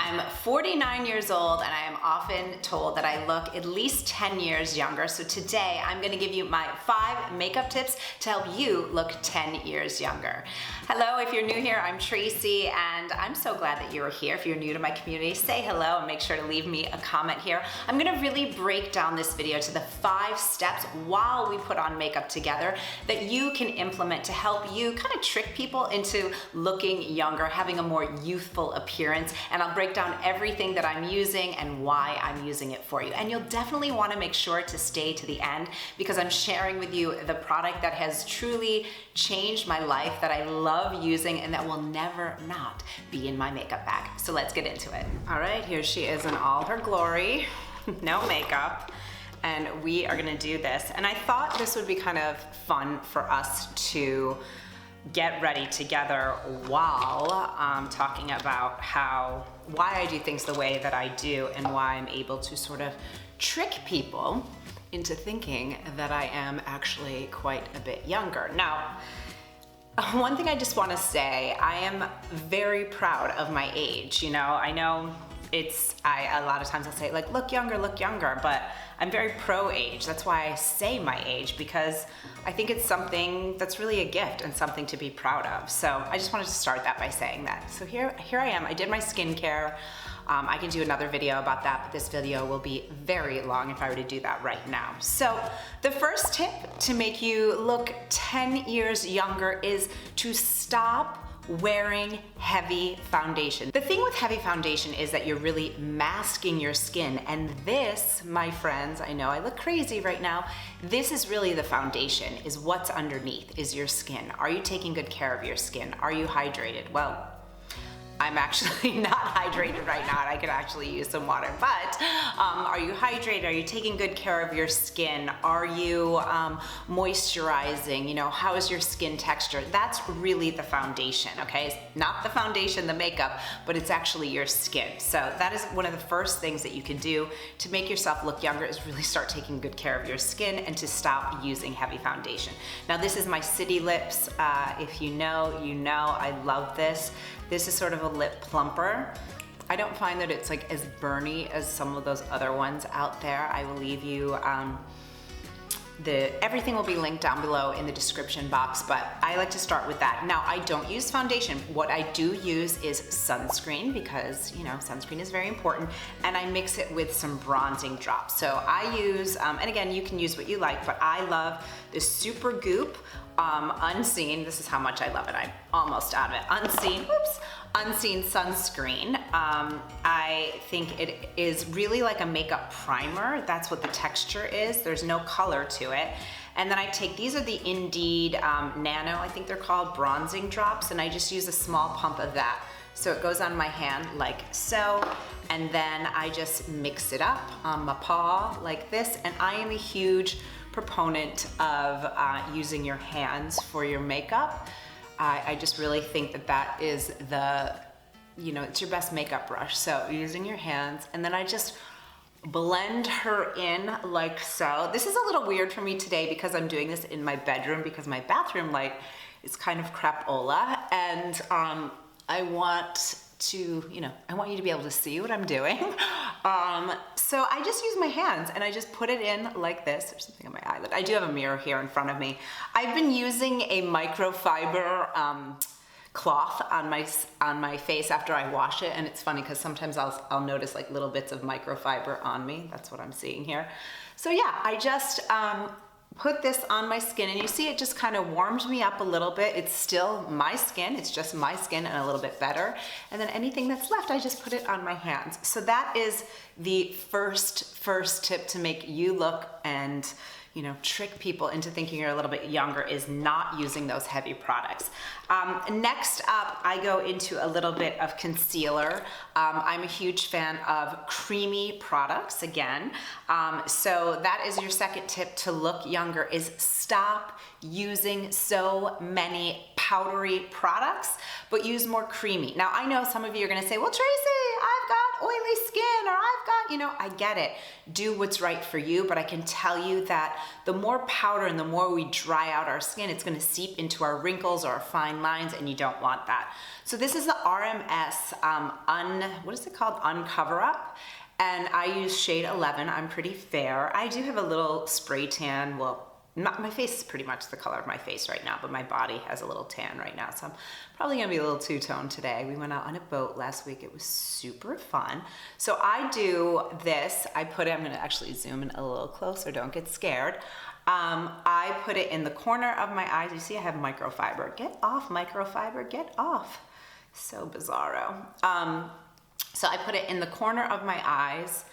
I'm 49 years old and I am often told that I look at least 10 years younger. So today I'm gonna give you my 5 makeup tips to help you look 10 years younger. Hello, if you're new here, I'm Tracy and I'm so glad that you're here. If you're new to my community, say hello and make sure to leave me a comment here. I'm gonna really break down this video to the 5 steps while we put on makeup together that you can implement to help you kind of trick people into looking younger, having a more youthful appearance. And I'll break down everything that I'm using and why I'm using it for you. And you'll definitely want to make sure to stay to the end because I'm sharing with you the product that has truly changed my life, that I love using, and that will never not be in my makeup bag. So let's get into it. All right, here she is in all her glory, no makeup. And we are gonna do this. And I thought this would be kind of fun for us to get ready together while talking about why I do things the way that I do and why I'm able to sort of trick people into thinking that I am actually quite a bit younger. Now, one thing I just want to say, I am very proud of my age. You know, I know a lot of times I'll say like, look younger, but I'm very pro age. That's why I say my age, because I think it's something that's really a gift and something to be proud of. So I just wanted to start that by saying that. So here I am, I did my skincare. I can do another video about that, but this video will be very long if I were to do that right now. So the first tip to make you look 10 years younger is to stop wearing heavy foundation. The thing with heavy foundation is that you're really masking your skin, and this, my friends, I know I look crazy right now, this is really the foundation, is what's underneath, is your skin. Are you taking good care of your skin? Are you hydrated? Well, I'm actually not hydrated right now and I could actually use some water, but are you hydrated? Are you taking good care of your skin? Are you moisturizing? You know, how is your skin texture? That's really the foundation, okay? It's not the foundation, the makeup, but it's actually your skin. So that is one of the first things that you can do to make yourself look younger, is really start taking good care of your skin and to stop using heavy foundation. Now this is my City Lips. If you know, you know, I love this. This is sort of a lip plumper. I don't find that it's like as burny as some of those other ones out there. I will leave you, everything will be linked down below in the description box, but I like to start with that. Now, I don't use foundation. What I do use is sunscreen because, you know, sunscreen is very important, and I mix it with some bronzing drops. So I use, and again, you can use what you like, but I love the Super Goop Unseen. This is how much I love it. I'm almost out of it. Unseen sunscreen. I think it is really like a makeup primer. That's what the texture is. There's no color to it. And then I take, these are the Indeed Nano, I think they're called, bronzing drops, and I just use a small pump of that. So it goes on my hand like so, and then I just mix it up on my paw like this, and I am a huge proponent of using your hands for your makeup. I just really think that that is it's your best makeup brush. So using your hands, and then I just blend her in like so. This is a little weird for me today because I'm doing this in my bedroom because my bathroom light is kind of crapola, and I want you to be able to see what I'm doing. So I just use my hands and I just put it in like this. There's something on my eyelid. I do have a mirror here in front of me. I've been using a microfiber cloth on my face after I wash it, and it's funny because sometimes I'll notice like little bits of microfiber on me. That's what I'm seeing here. So yeah, I just put this on my skin, and you see it just kind of warms me up a little bit. It's still my skin, it's just my skin and a little bit better. And then anything that's left, I just put it on my hands. So that is the first tip to make you look and, you know, trick people into thinking you're a little bit younger, is not using those heavy products. Next up, I go into a little bit of concealer. I'm a huge fan of creamy products again. So that is your second tip to look younger, is stop using so many powdery products, but use more creamy. Now, I know some of you are gonna say, well, Tracy, I've got oily skin, or I've got, I get it. Do what's right for you, but I can tell you that the more powder and the more we dry out our skin, it's gonna seep into our wrinkles or our fine lines, and you don't want that. So this is the RMS, what is it called? Uncover Up. And I use shade 11. I'm pretty fair. I do have a little spray tan. Well, my face is pretty much the color of my face right now, but my body has a little tan right now. So I'm probably gonna be a little two-tone today. We went out on a boat last week. It was super fun. So I do this. I'm gonna actually zoom in a little closer. Don't get scared. I put it in the corner of my eyes. You see I have microfiber. Get off, microfiber, get off. So bizarro. So I put it in the corner of my eyes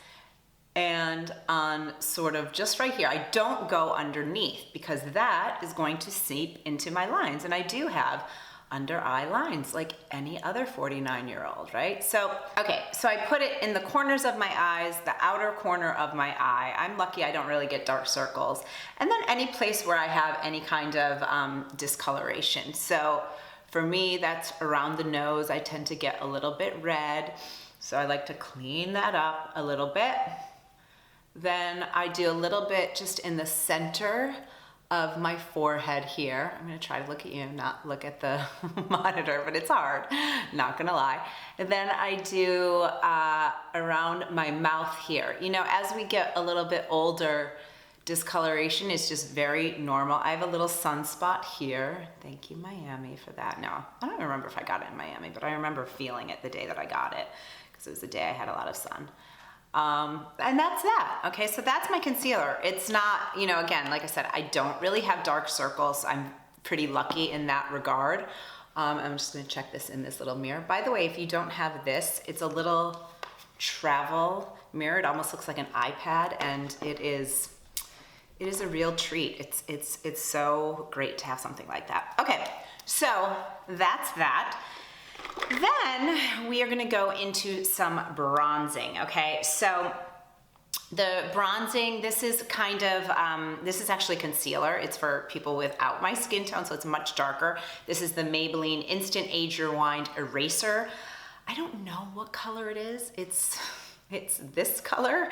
and on sort of just right here. I don't go underneath because that is going to seep into my lines. And I do have under eye lines like any other 49-year-old, right? So, okay, so I put it in the corners of my eyes, the outer corner of my eye. I'm lucky I don't really get dark circles. And then any place where I have any kind of discoloration. So for me, that's around the nose. I tend to get a little bit red. So I like to clean that up a little bit. Then I do a little bit just in the center of my forehead here. I'm gonna try to look at you, not look at the monitor, but it's hard, not gonna lie. And then I do around my mouth here. As we get a little bit older, discoloration is just very normal. I have a little sunspot here. Thank you, Miami, for that. No, I don't remember if I got it in Miami, but I remember feeling it the day that I got it, because it was the day I had a lot of sun. And that's that. Okay, so that's my concealer. It's not, again, like I said, I don't really have dark circles. I'm pretty lucky in that regard. I'm just gonna check this in this little mirror. By the way, if you don't have this, it's a little travel mirror. It almost looks like an iPad, and it is a real treat. It's so great to have something like that. Okay, so that's that. Then we are gonna go into some bronzing, okay? So the bronzing, this is actually concealer. It's for people without my skin tone, so it's much darker. This is the Maybelline Instant Age Rewind Eraser. I don't know what color it is. It's this color.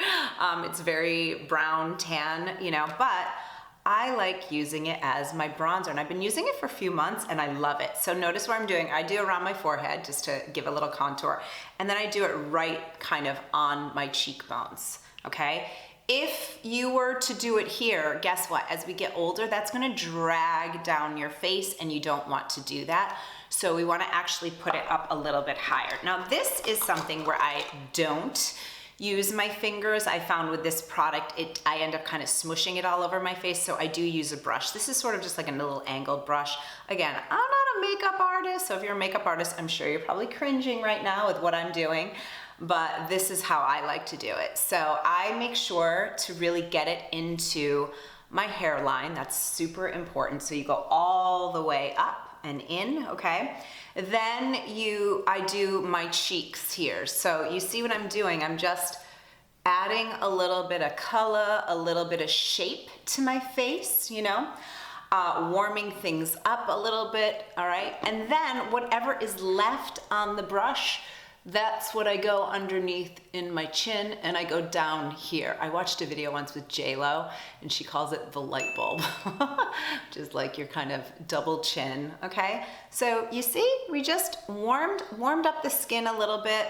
It's very brown, tan, but I like using it as my bronzer, and I've been using it for a few months and I love it. So notice what I'm doing. I do around my forehead just to give a little contour, and then I do it right kind of on my cheekbones, okay? If you were to do it here, guess what? As we get older, that's gonna drag down your face, and you don't want to do that. So we wanna actually put it up a little bit higher. Now this is something where I don't use my fingers. I found with this product, I end up kind of smushing it all over my face, so I do use a brush. This is sort of just like a little angled brush. Again, I'm not a makeup artist, so if you're a makeup artist, I'm sure you're probably cringing right now with what I'm doing, but this is how I like to do it. So I make sure to really get it into my hairline. That's super important. So you go all the way up and in, okay? Then I do my cheeks here. So you see what I'm doing? I'm just adding a little bit of color, a little bit of shape to my face, warming things up a little bit, all right? And then whatever is left on the brush, that's what I go underneath in my chin, and I go down here. I watched a video once with J-Lo, and she calls it the light bulb, which is like your kind of double chin, okay? So you see, we just warmed up the skin a little bit.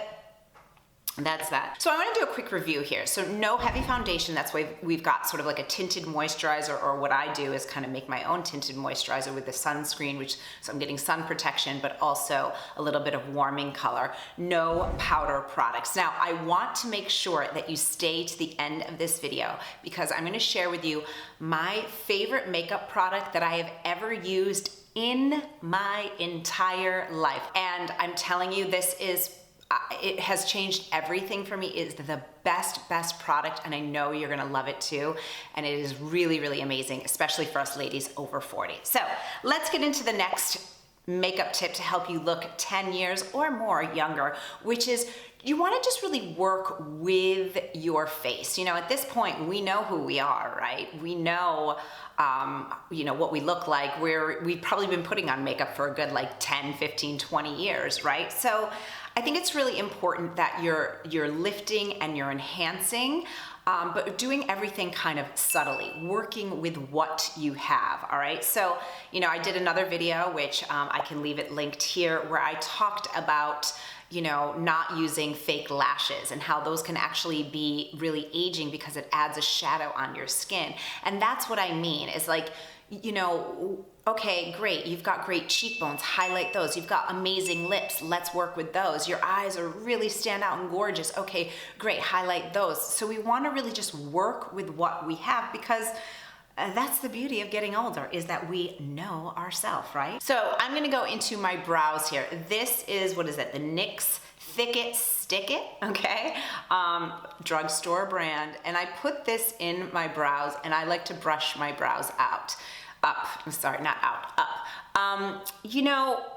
That's that. So I want to do a quick review here. So no heavy foundation. That's why we've got sort of like a tinted moisturizer, or what I do is kind of make my own tinted moisturizer with the sunscreen, so I'm getting sun protection, but also a little bit of warming color. No powder products. Now I want to make sure that you stay to the end of this video, because I'm going to share with you my favorite makeup product that I have ever used in my entire life. And I'm telling you, it has changed everything for me. It is the best product, and I know you're gonna love it too. And it is really, really amazing, especially for us ladies over 40. So let's get into the next makeup tip to help you look 10 years or more younger, which is you want to just really work with your face. You know, at this point, we know who we are, right? We know, what we look like. We've probably been putting on makeup for a good like 10, 15, 20 years, right? So I think it's really important that you're lifting and you're enhancing, but doing everything kind of subtly, working with what you have, all right? So, I did another video, which I can leave it linked here, where I talked about, not using fake lashes and how those can actually be really aging because it adds a shadow on your skin. And that's what I mean, is like, okay, great, you've got great cheekbones, highlight those. You've got amazing lips, let's work with those. Your eyes are really stand out and gorgeous. Okay, great, highlight those. So we wanna really just work with what we have, because that's the beauty of getting older, is that we know ourselves, right? So I'm gonna go into my brows here. This is, what is it? The NYX Thick It, Stick It, okay? Drugstore brand. And I put this in my brows, and I like to brush my brows up. Sorry, not out, up.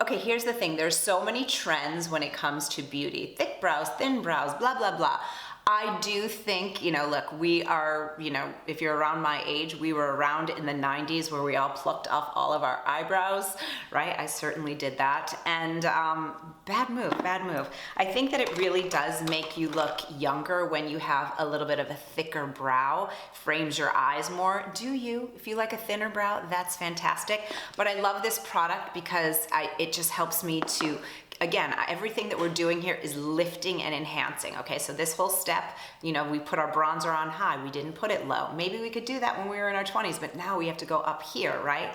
Okay, here's the thing. There's so many trends when it comes to beauty. Thick brows, thin brows, blah, blah, blah. I do think, look, we are, if you're around my age, we were around in the 90s where we all plucked off all of our eyebrows, right? I certainly did that. And bad move. I think that it really does make you look younger when you have a little bit of a thicker brow, frames your eyes more. Do you? If you like a thinner brow, that's fantastic. But I love this product because it just helps me to, again, everything that we're doing here is lifting and enhancing, okay? So this whole step, we put our bronzer on high, we didn't put it low. Maybe we could do that when we were in our 20s, but now we have to go up here, right?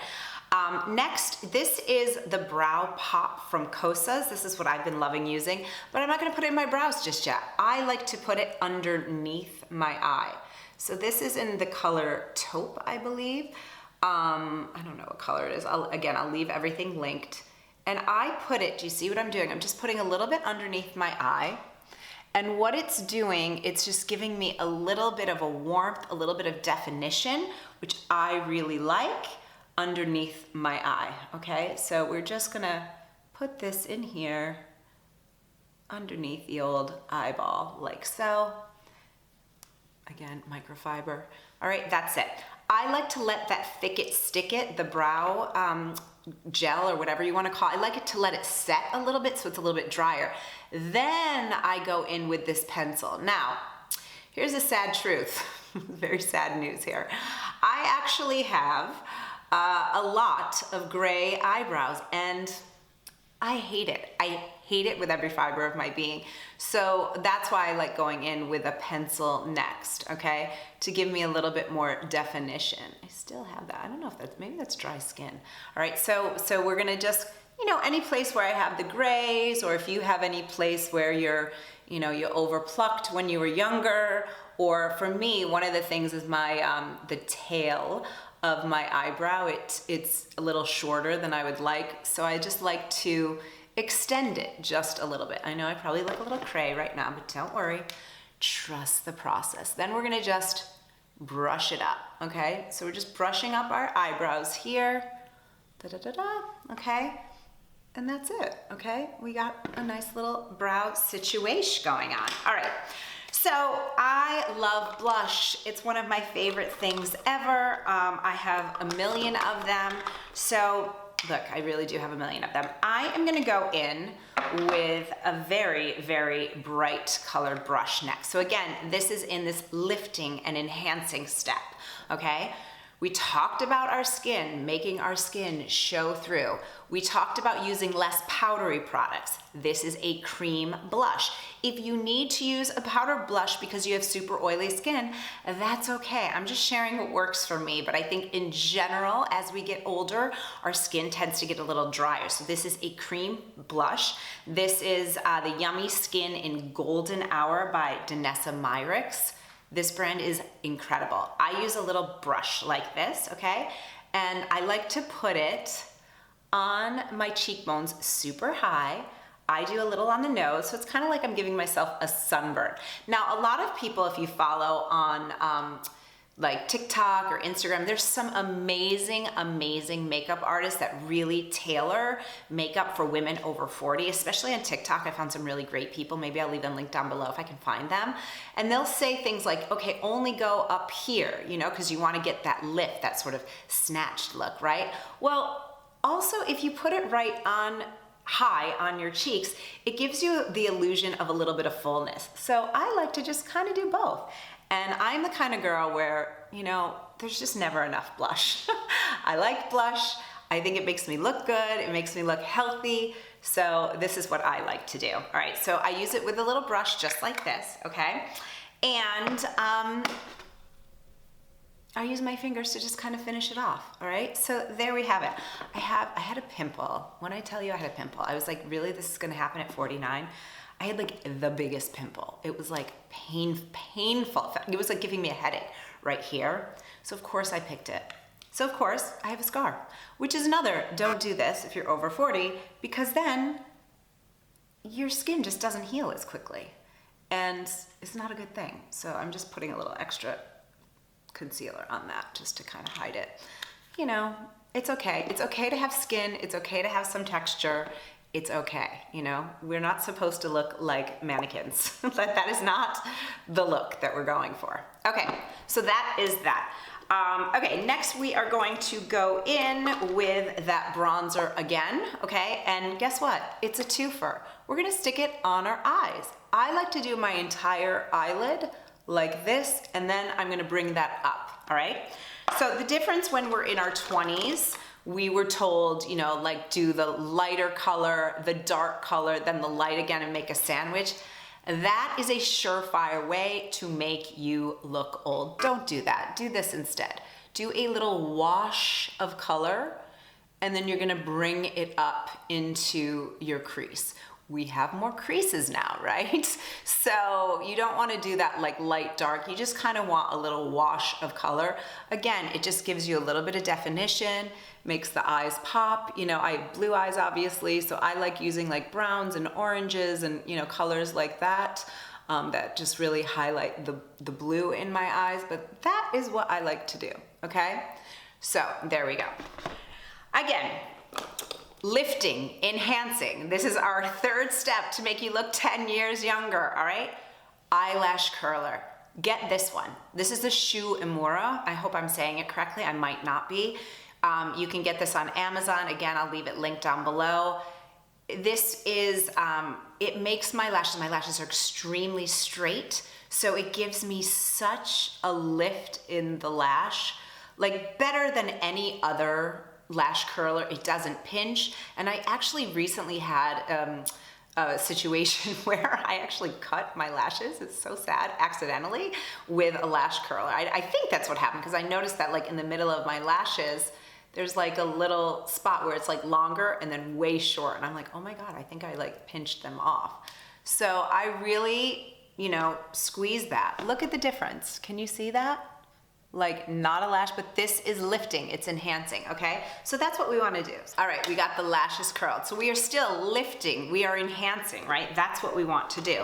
Next, this is the Brow Pop from Kosas. This is what I've been loving using, but I'm not gonna put it in my brows just yet. I like to put it underneath my eye. So this is in the color Taupe, I believe. I don't know what color it is. I'll leave everything linked. And I put it, do you see what I'm doing? I'm just putting a little bit underneath my eye. And what it's doing, it's just giving me a little bit of a warmth, a little bit of definition, which I really like, underneath my eye, okay? So we're just gonna put this in here underneath the old eyeball, like so. Again, microfiber. All right, that's it. I like to let that Thick It, Stick It, the brow gel or whatever you want to call it, I like it to let it set a little bit so it's a little bit drier. Then I go in with this pencil. Now, here's a sad truth. Very sad news here. I actually have a lot of gray eyebrows, and I hate it. I hate it with every fiber of my being. So that's why I like going in with a pencil next, okay? To give me a little bit more definition. I still have that. I don't know if that's, maybe that's dry skin. All right, so we're gonna just, any place where I have the grays, or if you have any place where you're, you overplucked when you were younger, or for me, one of the things is my, the tail of my eyebrow, it's a little shorter than I would like, so I just like to extend it just a little bit. I know I probably look a little cray right now, but don't worry, trust the process. Then we're gonna just brush it up, okay? So we're just brushing up our eyebrows here, okay? And that's it, okay? We got a nice little brow situation going on. All right. So I love blush. It's one of my favorite things ever. I have a million of them. So look, I really do have a million of them. I am gonna go in with a very, very bright colored brush next. So again, this is in this lifting and enhancing step, okay? We talked about our skin, making our skin show through. We talked about using less powdery products. This is a cream blush. If you need to use a powder blush because you have super oily skin, that's okay. I'm just sharing what works for me, but I think in general, as we get older, our skin tends to get a little drier. So this is a cream blush. This is the Yummy Skin in Golden Hour by Danessa Myricks. This brand is incredible. I use a little brush like this, okay? And I like to put it on my cheekbones super high. I do a little on the nose, so it's kind of like I'm giving myself a sunburn. Now, a lot of people, if you follow on like TikTok or Instagram, there's some amazing, amazing makeup artists that really tailor makeup for women over 40, especially on TikTok. I found some really great people. Maybe I'll leave them linked down below if I can find them. And they'll say things like, okay, only go up here, you know, because you want to get that lift, that sort of snatched look, right? Well, also, if you put it right on high on your cheeks, it gives you the illusion of a little bit of fullness. So I like to just kind of do both. And I'm the kind of girl where, you know, there's just never enough blush. I like blush. I think it makes me look good. It makes me look healthy. So this is what I like to do. All right, so I use it with a little brush just like this, okay? And I use my fingers to just kind of finish it off, all right? So there we have it. I had a pimple. When I tell you I had a pimple, I was like, really, this is gonna happen at 49? I had like the biggest pimple. It was like painful. It was like giving me a headache right here. So of course I picked it. So of course I have a scar, which is another, don't do this if you're over 40, because then your skin just doesn't heal as quickly. And it's not a good thing. So I'm just putting a little extra concealer on that just to kind of hide it. You know, it's okay. It's okay to have skin. It's okay to have some texture. It's okay, you know? We're not supposed to look like mannequins. That is not the look that we're going for. Okay, so that is that. Okay, next we are going to go in with that bronzer again, okay? And guess what? It's a twofer. We're gonna stick it on our eyes. I like to do my entire eyelid like this, and then I'm gonna bring that up, all right? So the difference when we're in our 20s, we were told, you know, like do the lighter color, the dark color, then the light again and make a sandwich. That is a surefire way to make you look old. Don't do that. Do this instead. Do a little wash of color, and then you're gonna bring it up into your crease. We have more creases now, right? So you don't want to do that like light dark. You just kind of want a little wash of color. Again, it just gives you a little bit of definition, makes the eyes pop. You know, I have blue eyes obviously, so I like using like browns and oranges and, you know, colors like that that just really highlight the blue in my eyes. But that is what I like to do, okay? So there we go. Again, lifting, enhancing. This is our third step to make you look 10 years younger, all right? Eyelash curler. Get this one. This is the Shu Imura. I hope I'm saying it correctly. I might not be. You can get this on Amazon. Again, I'll leave it linked down below. This is, it makes my lashes are extremely straight, so it gives me such a lift in the lash, like better than any other lash curler. It doesn't pinch. And I actually recently had a situation where I actually cut my lashes, it's so sad, accidentally with a lash curler. I think that's what happened, because I noticed that like in the middle of my lashes, there's like a little spot where it's like longer and then way short. And I'm like, oh my God, I think I like pinched them off. So I really, you know, squeeze that. Look at the difference. Can you see that? Like not a lash, but this is lifting, it's enhancing, okay? So that's what we wanna do. All right, we got the lashes curled. So we are still lifting, we are enhancing, right? That's what we want to do.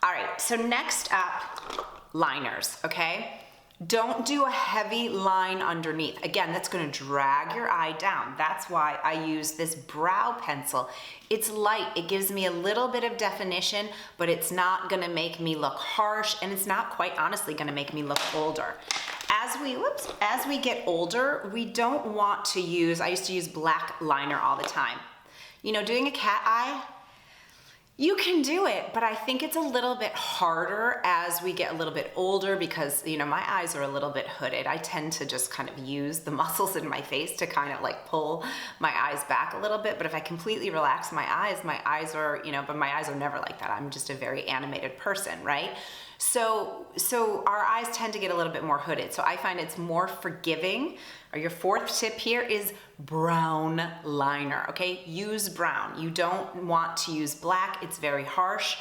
All right, so next up, liners, okay? Don't do a heavy line underneath. Again, that's gonna drag your eye down. That's why I use this brow pencil. It's light, it gives me a little bit of definition, but it's not gonna make me look harsh, and it's not, quite honestly, gonna make me look older. As we get older, we don't want to use, I used to use black liner all the time. You know, doing a cat eye, you can do it, but I think it's a little bit harder as we get a little bit older because, you know, my eyes are a little bit hooded. I tend to just kind of use the muscles in my face to kind of like pull my eyes back a little bit. But if I completely relax my eyes are, you know, but my eyes are never like that. I'm just a very animated person, right? So our eyes tend to get a little bit more hooded. So I find it's more forgiving. Or your fourth tip here is brown liner, okay? Use brown. You don't want to use black. It's very harsh.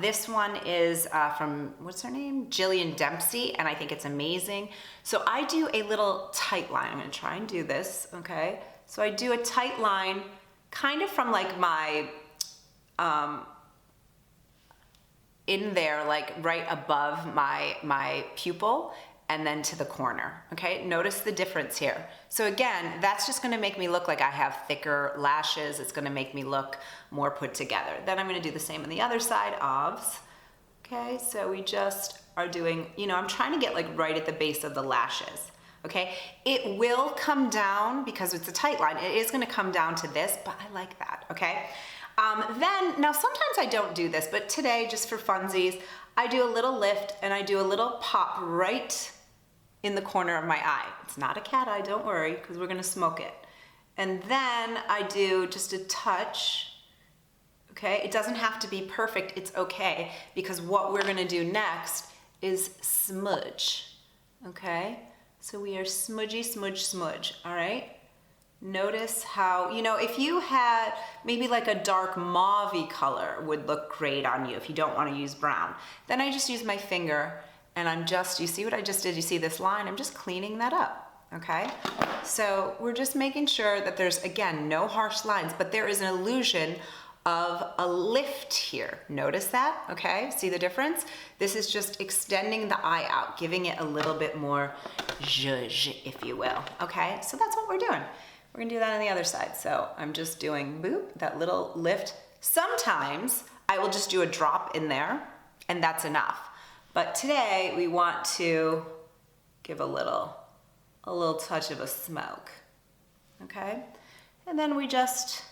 This one is from, what's her name? Jillian Dempsey, and I think it's amazing. So I do a little tight line. I'm gonna try and do this, okay? So I do a tight line kind of from like my, in there, like right above my pupil, and then to the corner, okay? Notice the difference here. So again, that's just gonna make me look like I have thicker lashes. It's gonna make me look more put together. Then I'm gonna do the same on the other side, obvs. Okay, so we just are doing, you know, I'm trying to get like right at the base of the lashes, okay? It will come down because it's a tight line. It is gonna come down to this, but I like that, okay? Now sometimes I don't do this, but today, just for funsies, I do a little lift and I do a little pop right in the corner of my eye. It's not a cat eye, don't worry, because we're gonna smoke it. And then I do just a touch, okay? It doesn't have to be perfect, it's okay, because what we're gonna do next is smudge, okay? So we are smudgy, smudge, smudge, all right? Notice how, you know, if you had maybe like a dark mauve-y color would look great on you if you don't want to use brown. Then I just use my finger and I'm just, you see what I just did? You see this line? I'm just cleaning that up, okay? So we're just making sure that there's, again, no harsh lines, but there is an illusion of a lift here. Notice that, okay? See the difference? This is just extending the eye out, giving it a little bit more zhuzh, if you will, okay? So that's what we're doing. We're gonna do that on the other side. So I'm just doing boop, that little lift. Sometimes I will just do a drop in there and that's enough. But today we want to give a little touch of a smoke, okay? And then we just,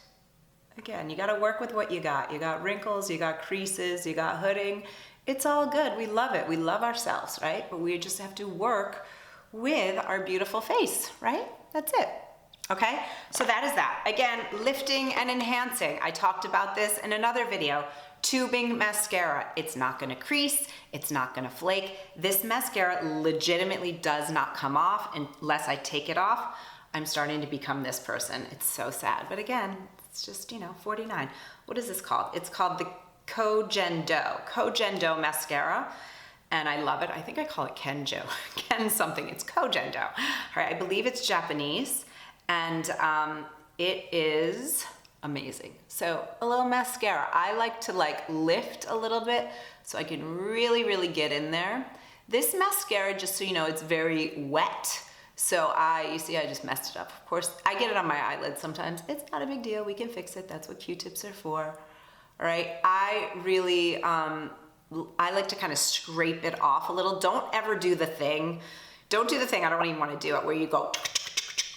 again, you gotta work with what you got. You got wrinkles, you got creases, you got hooding. It's all good, we love it. We love ourselves, right? But we just have to work with our beautiful face, right? That's it. Okay, so that is that. Again, lifting and enhancing. I talked about this in another video. Tubing mascara. It's not gonna crease, it's not gonna flake. This mascara legitimately does not come off unless I take it off. I'm starting to become this person. It's so sad, but again, it's just, you know, 49. What is this called? It's called the Kojendo mascara. And I love it. I think I call it Kenjo. Ken something, it's Kojendo. All right, I believe it's Japanese. And it is amazing. So a little mascara. I like to like lift a little bit so I can really, really get in there. This mascara, just so you know, it's very wet. So you see, I just messed it up. Of course, I get it on my eyelids sometimes. It's not a big deal. We can fix it. That's what Q-tips are for. All right. I really, I like to kind of scrape it off a little. Don't ever do the thing. Don't do the thing. I don't even want to do it where you go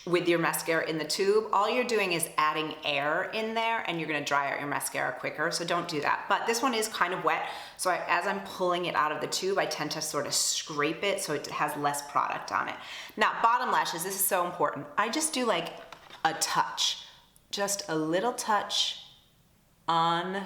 with your mascara in the tube. All you're doing is adding air in there and you're gonna dry out your mascara quicker, so don't do that. But this one is kind of wet, so as I'm pulling it out of the tube, I tend to sort of scrape it so it has less product on it. Now, bottom lashes, this is so important. I just do like a touch, just a little touch on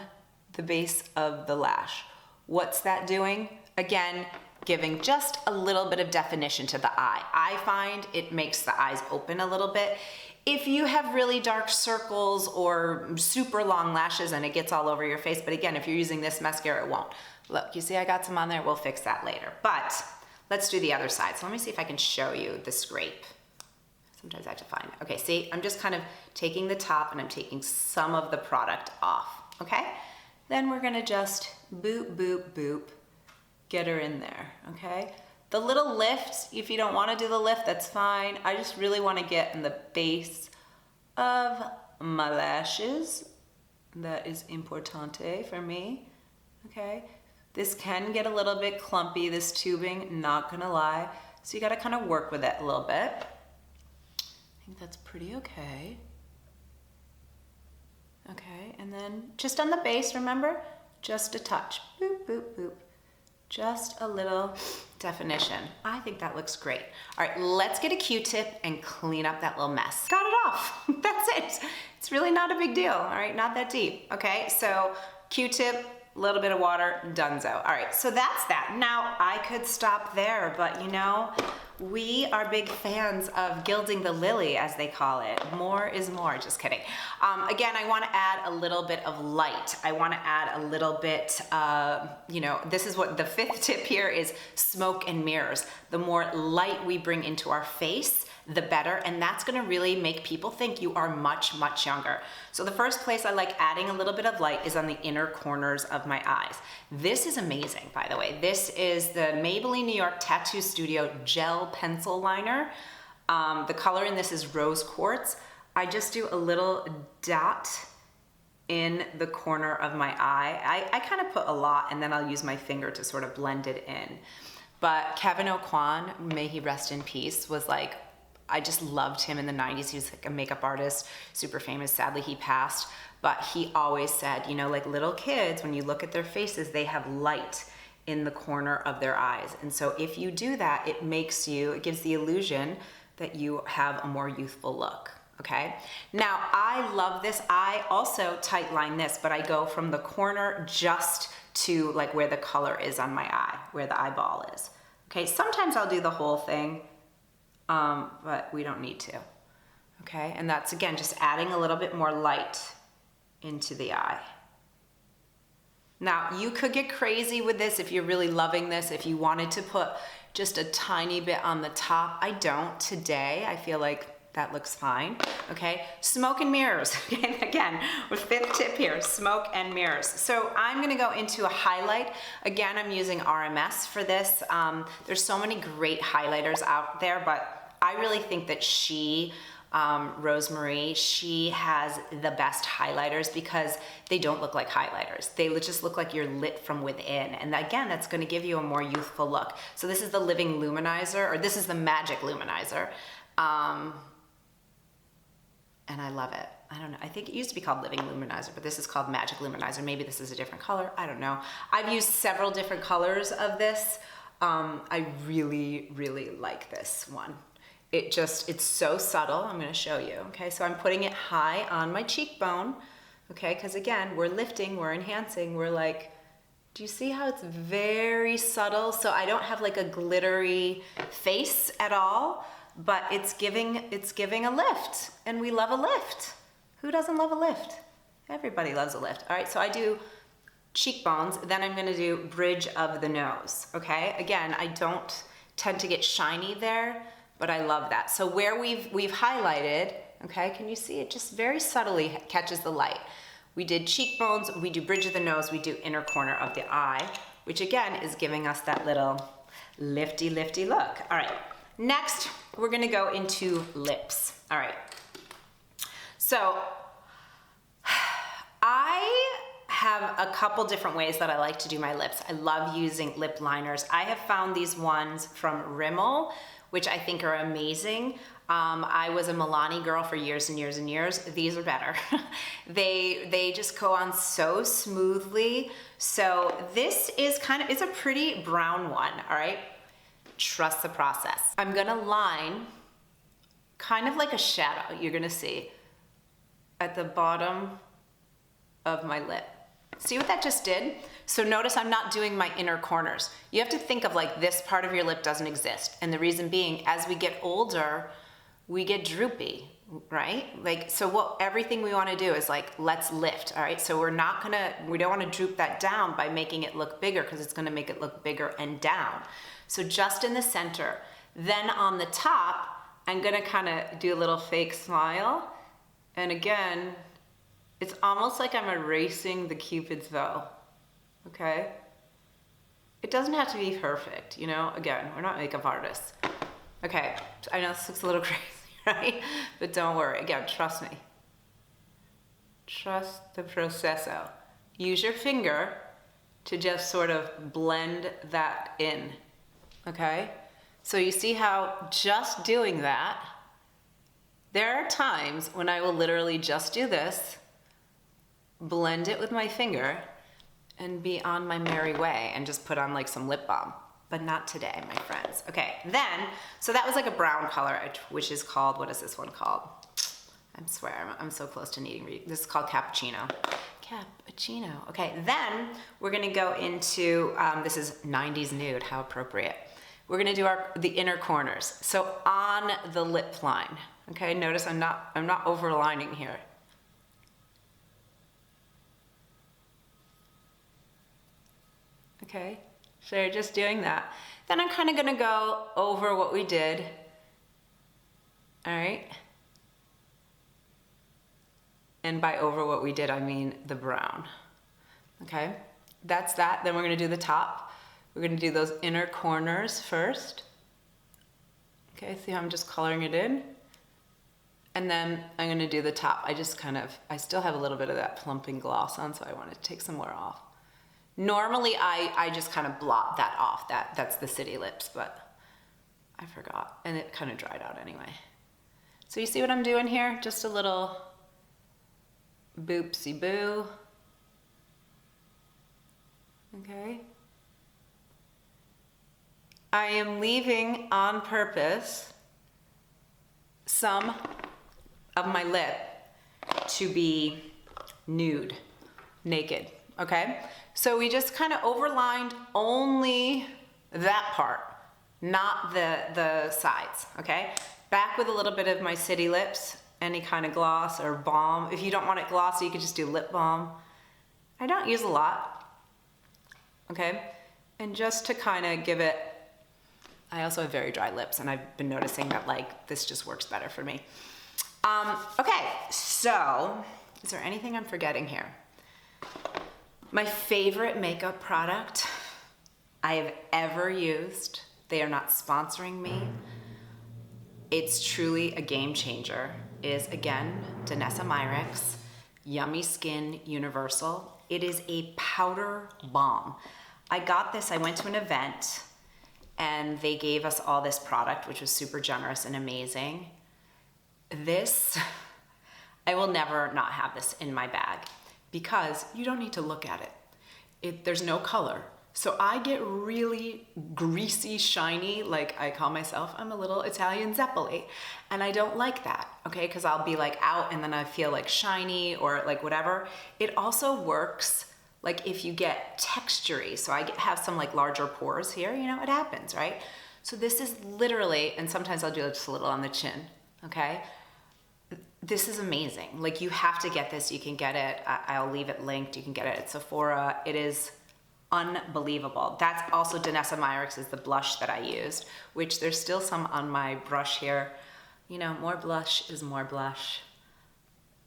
the base of the lash. What's that doing? Again, giving just a little bit of definition to the eye. I find it makes the eyes open a little bit. If you have really dark circles or super long lashes and it gets all over your face, but again, if you're using this mascara, it won't. Look, you see I got some on there, we'll fix that later. But let's do the other side. So let me see if I can show you the scrape. Sometimes I have to find it. Okay, see, I'm just kind of taking the top and I'm taking some of the product off, okay? Then we're gonna just boop, boop, boop, get her in there, okay? The little lift, if you don't wanna do the lift, that's fine. I just really wanna get in the base of my lashes. That is importante for me, okay? This can get a little bit clumpy, this tubing, not gonna lie. So you gotta kind of work with it a little bit. I think that's pretty okay. Okay, and then just on the base, remember? Just a touch, boop, boop, boop. Just a little definition. I think that looks great. All right, let's get a Q-tip and clean up that little mess. Got it off, that's it. It's really not a big deal, all right, not that deep. Okay, so Q-tip, a little bit of water, donezo. All right, so that's that. Now, I could stop there, but you know, we are big fans of gilding the lily, as they call it. More is more, just kidding. Again, I wanna add a little bit of light. I wanna add a little bit, you know, this is what the fifth tip here is, smoke and mirrors. The more light we bring into our face, the better. And that's gonna really make people think you are much, much younger. So the first place I like adding a little bit of light is on the inner corners of my eyes. This is amazing, by the way. This is the Maybelline New York Tattoo Studio Gel Pencil Liner. The color in this is Rose Quartz. I just do a little dot in the corner of my eye. I kind of put a lot and then I'll use my finger to sort of blend it in. But Kevin O'Quan, may he rest in peace, was like, I just loved him in the 90s. He was like a makeup artist, super famous. Sadly, he passed. But he always said, you know, like little kids, when you look at their faces, they have light in the corner of their eyes. And so if you do that, it gives the illusion that you have a more youthful look. Okay, now I love this. I also tight line this, but I go from the corner just to like where the color is on my eye, where the eyeball is. Okay, sometimes I'll do the whole thing, but we don't need to. Okay, and that's again just adding a little bit more light into the eye. Now you could get crazy with this if you're really loving this, if you wanted to put just a tiny bit on the top. I don't today. I feel like that looks fine. Okay, smoke and mirrors. Again, with fifth tip here, smoke and mirrors. So I'm gonna go into a highlight. Again, I'm using RMS for this. There's so many great highlighters out there, but I really think that Rosemarie, she has the best highlighters because they don't look like highlighters. They just look like you're lit from within. And again, that's gonna give you a more youthful look. So this is the Living Luminizer, or this is the Magic Luminizer. And I love it. I don't know, I think it used to be called Living Luminizer, but this is called Magic Luminizer. Maybe this is a different color, I don't know. I've used several different colors of this. I really, really like this one. It's so subtle. I'm gonna show you, okay? So I'm putting it high on my cheekbone, okay? Because again, we're lifting, we're enhancing, we're like, do you see how it's very subtle? So I don't have like a glittery face at all, but it's giving a lift, and we love a lift. Who doesn't love a lift? Everybody loves a lift. All right, so I do cheekbones, then I'm gonna do bridge of the nose, okay? Again, I don't tend to get shiny there, but I love that. So where we've highlighted, okay, can you see it just very subtly catches the light. We did cheekbones, we do bridge of the nose, we do inner corner of the eye, which again is giving us that little lifty, lifty look. All right, next we're gonna go into lips. All right, so I have a couple different ways that I like to do my lips. I love using lip liners. I have found these ones from Rimmel, which I think are amazing. I was a Milani girl for years and years and years. These are better. They just go on so smoothly. So this is it's a pretty brown one, all right? Trust the process. I'm gonna line kind of like a shadow, you're gonna see, at the bottom of my lip. See what that just did? So notice I'm not doing my inner corners. You have to think of like this part of your lip doesn't exist. And the reason being, as we get older, we get droopy, right? Like, so everything we wanna do is like, let's lift, all right? So we don't wanna droop that down by making it look bigger, because it's gonna make it look bigger and down. So just in the center. Then on the top, I'm gonna kinda do a little fake smile. And again, it's almost like I'm erasing the Cupid's bow, okay? It doesn't have to be perfect, you know? Again, we're not makeup artists. Okay, I know this looks a little crazy, right? But don't worry, again, trust me. Trust the processo. Use your finger to just sort of blend that in, okay? So you see how just doing that, there are times when I will literally just do this, blend it with my finger, and be on my merry way and just put on like some lip balm. But not today, my friends. Okay, then, so that was like a brown color, which is called, what is this one called? I swear, I'm so close to needing, this is called Cappuccino. Cappuccino, okay. Then we're gonna go into, this is 90s nude, how appropriate. We're gonna do the inner corners. So on the lip line, okay? Notice I'm not overlining here. Okay, so you're just doing that. Then I'm kind of gonna go over what we did All right. And by over what we did, I mean the brown. Okay, that's that. Then we're gonna do the top. We're gonna do those inner corners first. Okay, see how I'm just coloring it in? And then I'm gonna do the top. I still have a little bit of that plumping gloss on, so I wanna take some more off. Normally, I just kind of blot that off. That's the City Lips, but I forgot. And it kind of dried out anyway. So you see what I'm doing here? Just a little boopsie boo. Okay. I am leaving on purpose some of my lip to be nude, naked, okay? So we just kind of overlined only that part, not the sides, okay? Back with a little bit of my City Lips, any kind of gloss or balm. If you don't want it glossy, you could just do lip balm. I don't use a lot. Okay, and just to kind of give it, I also have very dry lips, and I've been noticing that like this just works better for me. Okay, so is there anything I'm forgetting here? My favorite makeup product I have ever used, they are not sponsoring me, it's truly a game changer, is again, Danessa Myricks Yummy Skin Universal. It is a powder balm. I got this, I went to an event and they gave us all this product, which was super generous and amazing. This, I will never not have this in my bag because you don't need to look at it. There's no color. So I get really greasy, shiny, like I call myself, I'm a little Italian Zeppoli, and I don't like that, okay? Because I'll be like out and then I feel like shiny or like whatever. It also works like if you get textury. So I have some like larger pores here, you know, it happens, right? So this is literally, and sometimes I'll do just a little on the chin, okay? This is amazing. Like you have to get this, you can get it, I'll leave it linked, you can get it at Sephora. It is unbelievable. That's also Danessa Myricks is the blush that I used, which there's still some on my brush here. You know, more blush is more blush.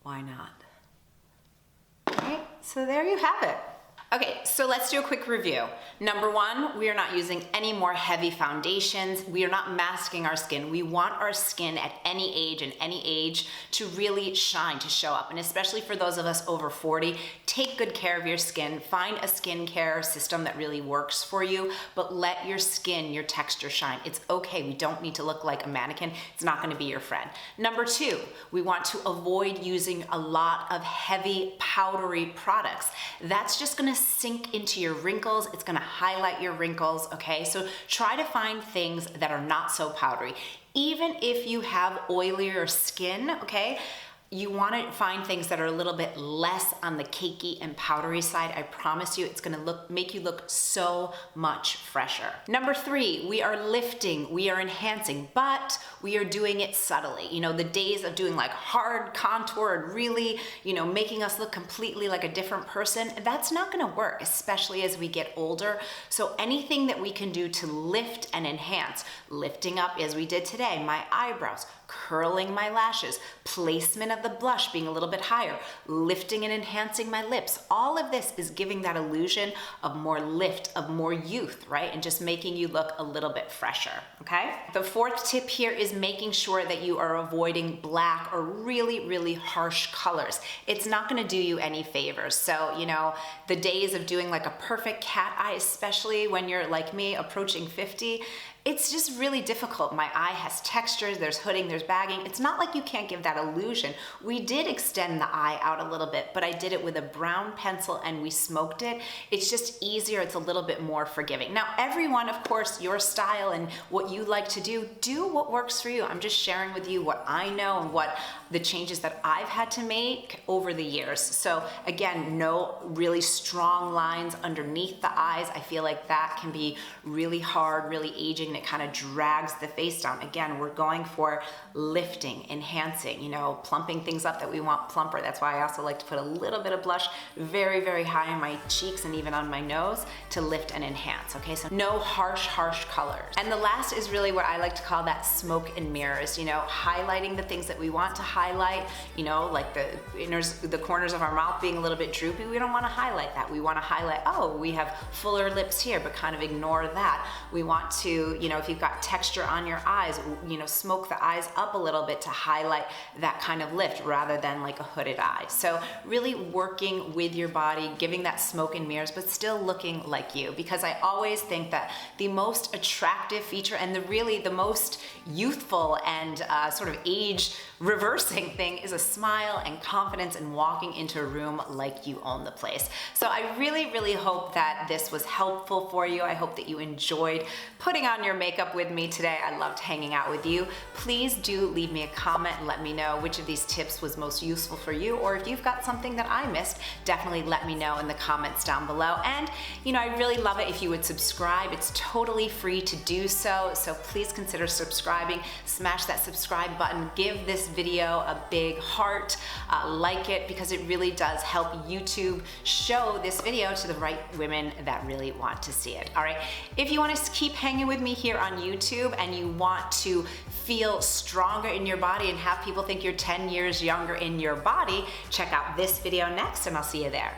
Why not? Okay, so there you have it. Okay, so let's do a quick review. Number one, we are not using any more heavy foundations. We are not masking our skin. We want our skin at any age and any age to really shine, to show up. And especially for those of us over 40, take good care of your skin. Find a skincare system that really works for you, but let your skin, your texture shine. It's okay, we don't need to look like a mannequin. It's not gonna be your friend. Number two, we want to avoid using a lot of heavy, powdery products. That's just gonna sink into your wrinkles. It's gonna highlight your wrinkles, okay? So try to find things that are not so powdery. Even if you have oilier skin, okay? You wanna find things that are a little bit less on the cakey and powdery side. I promise you, it's gonna make you look so much fresher. Number three, we are lifting, we are enhancing, but we are doing it subtly. You know, the days of doing like hard contour and really, you know, making us look completely like a different person, that's not gonna work, especially as we get older. So anything that we can do to lift and enhance, lifting up as we did today, my eyebrows, curling my lashes, placement of the blush being a little bit higher, lifting and enhancing my lips. All of this is giving that illusion of more lift, of more youth, right? And just making you look a little bit fresher, okay? The fourth tip here is making sure that you are avoiding black or really, really harsh colors. It's not gonna do you any favors. So, you know, the days of doing like a perfect cat eye, especially when you're like me, approaching 50, it's just really difficult. My eye has textures, there's hooding, there's bagging. It's not like you can't give that illusion. We did extend the eye out a little bit, but I did it with a brown pencil and we smoked it. It's just easier, it's a little bit more forgiving. Now, everyone, of course, your style and what you like to do what works for you. I'm just sharing with you what I know and what the changes that I've had to make over the years. So again, no really strong lines underneath the eyes. I feel like that can be really hard, really aging, and it kind of drags the face down. Again, we're going for lifting, enhancing, you know, plumping things up that we want plumper. That's why I also like to put a little bit of blush very, very high on my cheeks and even on my nose to lift and enhance, okay? So no harsh colors. And the last is really what I like to call that smoke and mirrors, you know, highlighting the things that we want to highlight, you know, like the corners of our mouth being a little bit droopy. We don't want to highlight that. We want to highlight, oh, we have fuller lips here, but kind of ignore that. We want to, you know, if you've got texture on your eyes, you know, smoke the eyes up a little bit to highlight that kind of lift rather than like a hooded eye. So really working with your body, giving that smoke and mirrors, but still looking like you, because I always think that the most attractive feature and really the most youthful and sort of age reversing thing is a smile and confidence and walking into a room like you own the place. So I really hope that this was helpful for you. I hope that you enjoyed putting on your makeup with me today. I loved hanging out with you. Please do leave me a comment and let me know which of these tips was most useful for you, or if you've got something that I missed, definitely let me know in the comments down below. And you know, I really love it if you would subscribe. It's totally free to do so, so please consider subscribing. Smash that subscribe button, give this video a big heart, like it, because it really does help YouTube show this video to the right women that really want to see it. All right, if you want to keep hanging with me here on YouTube and you want to feel stronger in your body and have people think you're 10 years younger in your body, check out this video next and I'll see you there.